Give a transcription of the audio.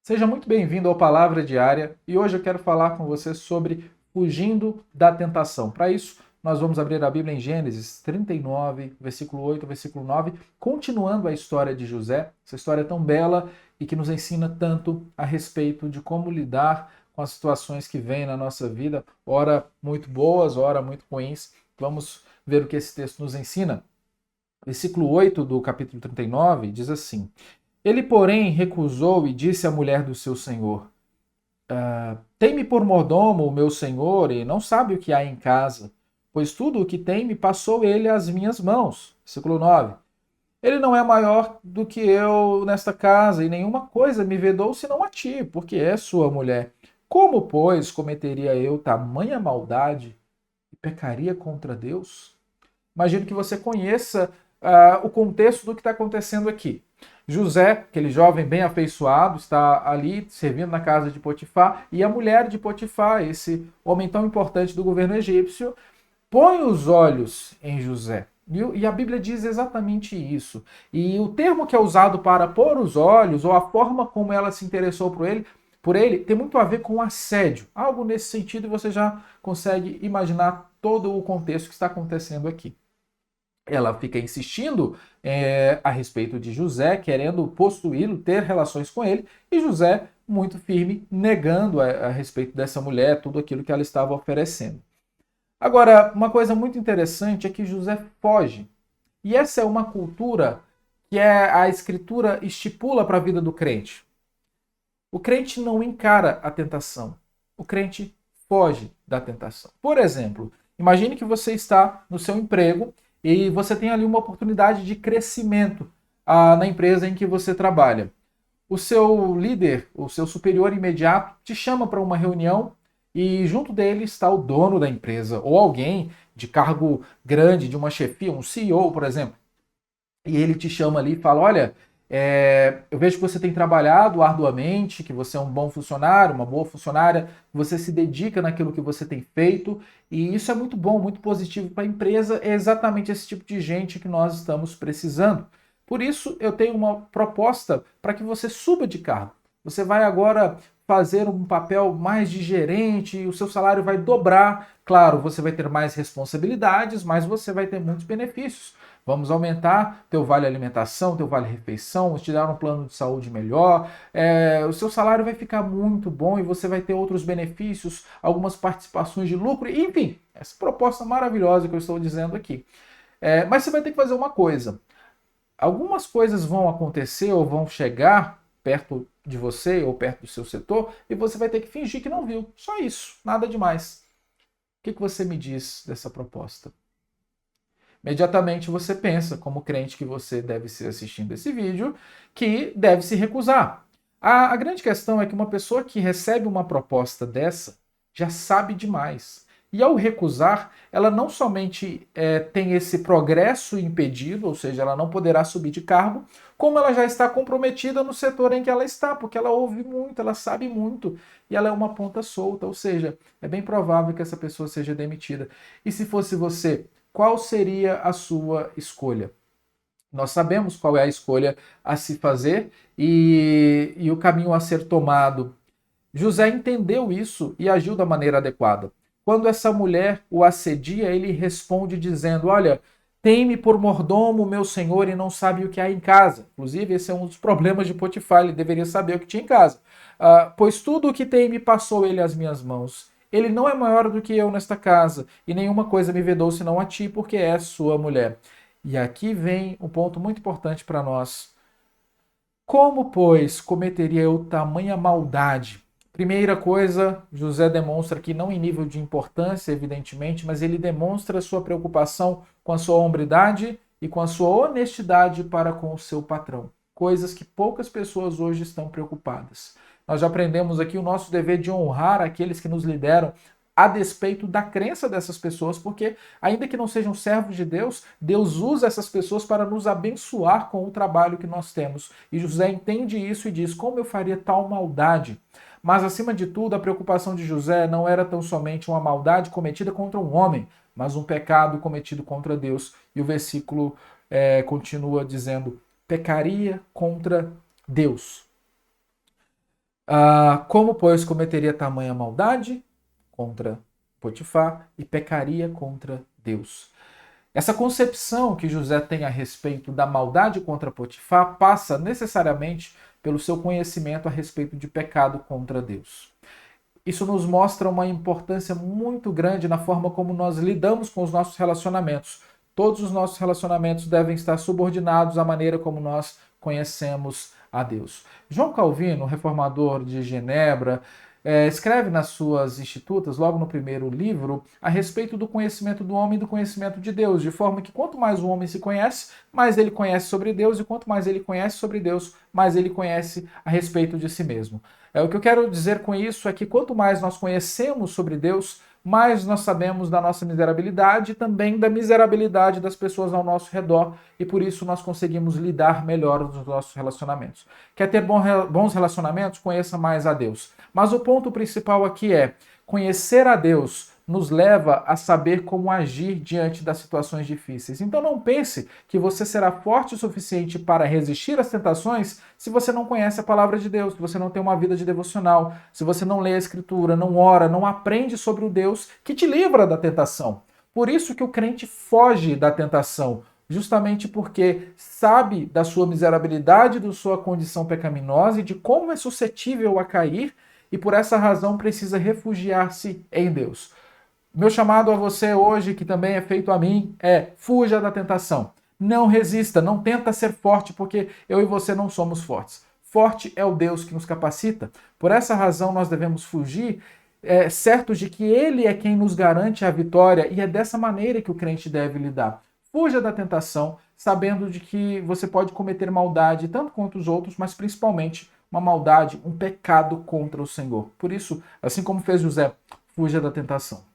Seja muito bem-vindo ao Palavra Diária e hoje eu quero falar com você sobre fugindo da tentação. Para isso, nós vamos abrir a Bíblia em Gênesis 39, versículo 8, versículo 9, continuando a história de José, essa história tão bela e que nos ensina tanto a respeito de como lidar com as situações que vêm na nossa vida, ora muito boas, ora muito ruins. Vamos ver o que esse texto nos ensina. Versículo 8 do capítulo 39 diz assim: Ele, porém, recusou e disse à mulher do seu senhor: Tem-me por mordomo o meu senhor e não sabe o que há em casa, pois tudo o que tem me passou ele às minhas mãos. Versículo 9. Ele não é maior do que eu nesta casa, e nenhuma coisa me vedou senão a ti, porque é sua mulher. Como, pois, cometeria eu tamanha maldade e pecaria contra Deus? Imagino que você conheça o contexto do que está acontecendo aqui. José, aquele jovem bem afeiçoado, está ali servindo na casa de Potifar, e a mulher de Potifar, esse homem tão importante do governo egípcio, põe os olhos em José. E a Bíblia diz exatamente isso. E o termo que é usado para pôr os olhos, ou a forma como ela se interessou por ele, tem muito a ver com assédio. Algo nesse sentido, e você já consegue imaginar todo o contexto que está acontecendo aqui. Ela fica insistindo a respeito de José, querendo possuí-lo, ter relações com ele, e José, muito firme, negando a respeito dessa mulher tudo aquilo que ela estava oferecendo. Agora, uma coisa muito interessante é que José foge. E essa é uma cultura que a Escritura estipula para a vida do crente. O crente não encara a tentação. O crente foge da tentação. Por exemplo, imagine que você está no seu emprego e você tem ali uma oportunidade de crescimento na empresa em que você trabalha. O seu líder, o seu superior imediato, te chama para uma reunião e junto dele está o dono da empresa ou alguém de cargo grande, de uma chefia, um CEO, por exemplo. E ele te chama ali e fala: Olha, eu vejo que você tem trabalhado arduamente, que você é um bom funcionário, uma boa funcionária, que você se dedica naquilo que você tem feito, e isso é muito bom, muito positivo para a empresa. É exatamente esse tipo de gente que nós estamos precisando. Por isso, eu tenho uma proposta para que você suba de cargo. Você vai agora fazer um papel mais de gerente, e o seu salário vai dobrar. Claro, você vai ter mais responsabilidades, mas você vai ter muitos benefícios. Vamos aumentar teu vale alimentação, teu vale refeição, te dar um plano de saúde melhor. O seu salário vai ficar muito bom e você vai ter outros benefícios, algumas participações de lucro, enfim, essa proposta maravilhosa que eu estou dizendo aqui. Mas você vai ter que fazer uma coisa. Algumas coisas vão acontecer ou vão chegar perto de você ou perto do seu setor e você vai ter que fingir que não viu. Só isso, nada demais. O que você me diz dessa proposta? Imediatamente você pensa, como crente que você deve ser assistindo esse vídeo, que deve se recusar. A grande questão é que uma pessoa que recebe uma proposta dessa já sabe demais. E ao recusar, ela não somente tem esse progresso impedido, ou seja, ela não poderá subir de cargo, como ela já está comprometida no setor em que ela está, porque ela ouve muito, ela sabe muito, e ela é uma ponta solta, ou seja, é bem provável que essa pessoa seja demitida. E se fosse você, qual seria a sua escolha? Nós sabemos qual é a escolha a se fazer e o caminho a ser tomado. José entendeu isso e agiu da maneira adequada. Quando essa mulher o assedia, ele responde dizendo: Olha, tem-me por mordomo meu senhor e não sabe o que há em casa. Inclusive, esse é um dos problemas de Potifar, ele deveria saber o que tinha em casa. Pois tudo o que tem me passou ele às minhas mãos. Ele não é maior do que eu nesta casa, e nenhuma coisa me vedou senão a ti, porque és sua mulher. E aqui vem um ponto muito importante para nós. Como, pois, cometeria eu tamanha maldade? Primeira coisa, José demonstra aqui, não em nível de importância, evidentemente, mas ele demonstra sua preocupação com a sua hombridade e com a sua honestidade para com o seu patrão. Coisas que poucas pessoas hoje estão preocupadas. Nós já aprendemos aqui o nosso dever de honrar aqueles que nos lideram, a despeito da crença dessas pessoas, porque, ainda que não sejam servos de Deus, Deus usa essas pessoas para nos abençoar com o trabalho que nós temos. E José entende isso e diz: como eu faria tal maldade? Mas, acima de tudo, a preocupação de José não era tão somente uma maldade cometida contra um homem, mas um pecado cometido contra Deus. E o versículo continua dizendo: pecaria contra Deus. Como, pois, cometeria tamanha maldade contra Potifar e pecaria contra Deus? Essa concepção que José tem a respeito da maldade contra Potifar passa necessariamente pelo seu conhecimento a respeito de pecado contra Deus. Isso nos mostra uma importância muito grande na forma como nós lidamos com os nossos relacionamentos. Todos os nossos relacionamentos devem estar subordinados à maneira como nós conhecemos a Deus. João Calvino, reformador de Genebra, escreve nas suas Institutas, logo no primeiro livro, a respeito do conhecimento do homem e do conhecimento de Deus, de forma que quanto mais o homem se conhece, mais ele conhece sobre Deus, e quanto mais ele conhece sobre Deus, mais ele conhece a respeito de si mesmo. O que eu quero dizer com isso é que quanto mais nós conhecemos sobre Deus, mais nós sabemos da nossa miserabilidade e também da miserabilidade das pessoas ao nosso redor, e por isso nós conseguimos lidar melhor nos nossos relacionamentos. Quer ter bons relacionamentos? Conheça mais a Deus. Mas o ponto principal aqui é: conhecer a Deus nos leva a saber como agir diante das situações difíceis. Então não pense que você será forte o suficiente para resistir às tentações se você não conhece a palavra de Deus, se você não tem uma vida de devocional, se você não lê a Escritura, não ora, não aprende sobre o Deus que te livra da tentação. Por isso que o crente foge da tentação, justamente porque sabe da sua miserabilidade, da sua condição pecaminosa e de como é suscetível a cair, e por essa razão precisa refugiar-se em Deus. Meu chamado a você hoje, que também é feito a mim, é: fuja da tentação. Não resista, não tenta ser forte, porque eu e você não somos fortes. Forte é o Deus que nos capacita. Por essa razão nós devemos fugir, certos de que Ele é quem nos garante a vitória, e é dessa maneira que o crente deve lidar. Fuja da tentação, sabendo de que você pode cometer maldade tanto contra os outros, mas principalmente uma maldade, um pecado contra o Senhor. Por isso, assim como fez José, fuja da tentação.